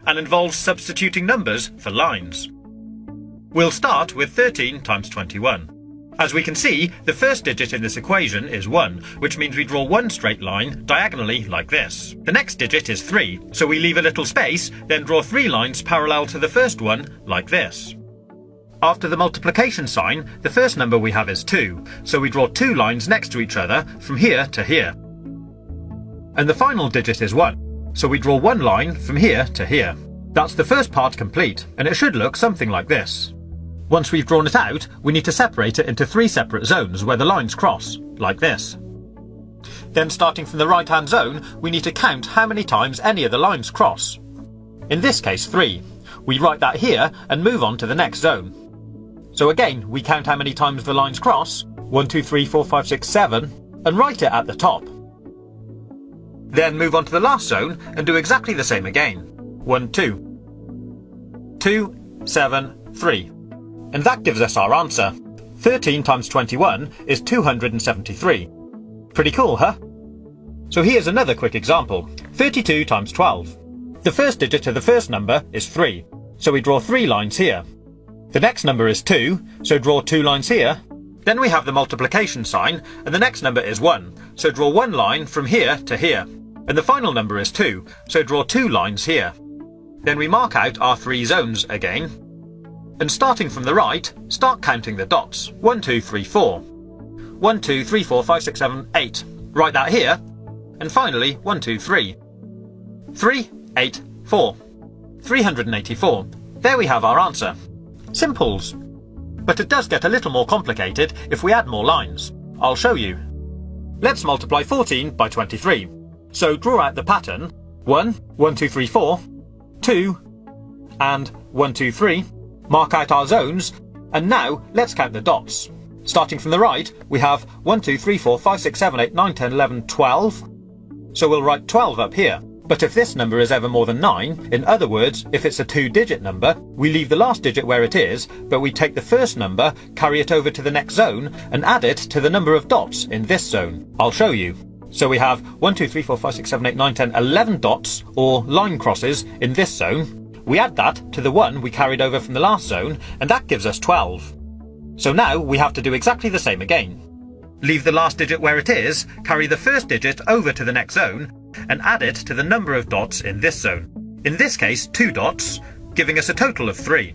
and involves substituting numbers for lines. We'll start with 13 times 21. As we can see, the first digit in this equation is 1, which means we draw one straight line diagonally like this. The next digit is 3, so we leave a little space, then draw 3 lines parallel to the first one like this. After the multiplication sign, the first number we have is 2, so we draw 2 lines next to each other from here to here. And the final digit is 1, so we draw 1 line from here to here. That's the first part complete, and it should look something like this. Once we've drawn it out, we need to separate it into 3 separate zones where the lines cross, like this. Then starting from the right-hand zone, we need to count how many times any of the lines cross. In this case 3. We write that here and move on to the next zone. So again, we count how many times the lines cross, 1, 2, 3, 4, 5, 6, 7, and write it at the top. Then move on to the last zone and do exactly the same again. 1, 2. 2, 7, 3. And that gives us our answer. 13 times 21 is 273. Pretty cool, huh? So here's another quick example. 32 times 12. The first digit of the first number is 3, so we draw 3 lines here. The next number is 2, so draw 2 lines here. Then we have the multiplication sign, and the next number is 1, so draw 1 line from here to here. And the final number is 2, so draw 2 lines here. Then we mark out our 3 zones again. And starting from the right, start counting the dots. 1, 2, 3, 4. 1, 2, 3, 4, 5, 6, 7, 8. Write that here. And finally, 1, 2, 3. 3, 8, 4. 384. There we have our answer. Simples. But it does get a little more complicated if we add more lines. I'll show you. Let's multiply 14 by 23. So draw out the pattern. 1, 1, 2, 3, 4. 2, and 1, 2, 3. Mark out our zones, and now let's count the dots. Starting from the right, we have 1, 2, 3, 4, 5, 6, 7, 8, 9, 10, 11, 12. So we'll write 12 up here. But if this number is ever more than 9, in other words, if it's a 2-digit number, we leave the last digit where it is, but we take the first number, carry it over to the next zone, and add it to the number of dots in this zone. I'll show you. So we have 1, 2, 3, 4, 5, 6, 7, 8, 9, 10, 11 dots, or line crosses, in this zone. We add that to the 1 we carried over from the last zone, and that gives us 12. So now we have to do exactly the same again. Leave the last digit where it is, carry the first digit over to the next zone, and add it to the number of dots in this zone. In this case, 2 dots, giving us a total of 3.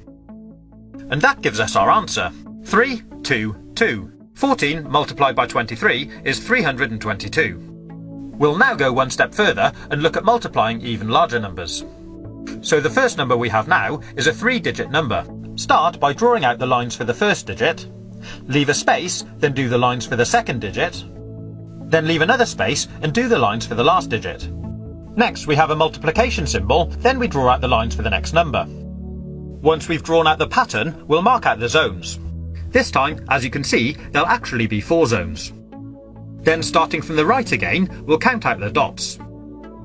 And that gives us our answer. 3, 2, 2. 14 multiplied by 23 is 322. We'll now go one step further and look at multiplying even larger numbers. So the first number we have now is a 3-digit number. Start by drawing out the lines for the first digit, leave a space, then do the lines for the second digit, then leave another space and do the lines for the last digit. Next we have a multiplication symbol, then we draw out the lines for the next number. Once we've drawn out the pattern, we'll mark out the zones. This time, as you can see, there'll actually be 4 zones. Then starting from the right again, we'll count out the dots.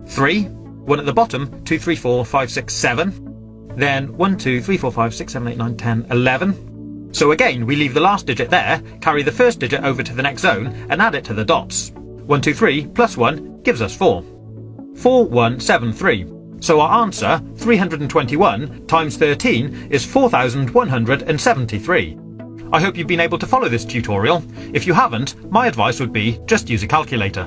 3, 1 at the bottom, 2, 3, 4, 5, 6, 7. Then 1, 2, 3, 4, 5, 6, 7, 8, 9, 10, 11. So again, we leave the last digit there, carry the first digit over to the next zone, and add it to the dots. 1, 2, 3 plus 1 gives us 4. 4, 1, 7, 3. So our answer, 321 times 13, is 4,173. I hope you've been able to follow this tutorial. If you haven't, my advice would be just use a calculator.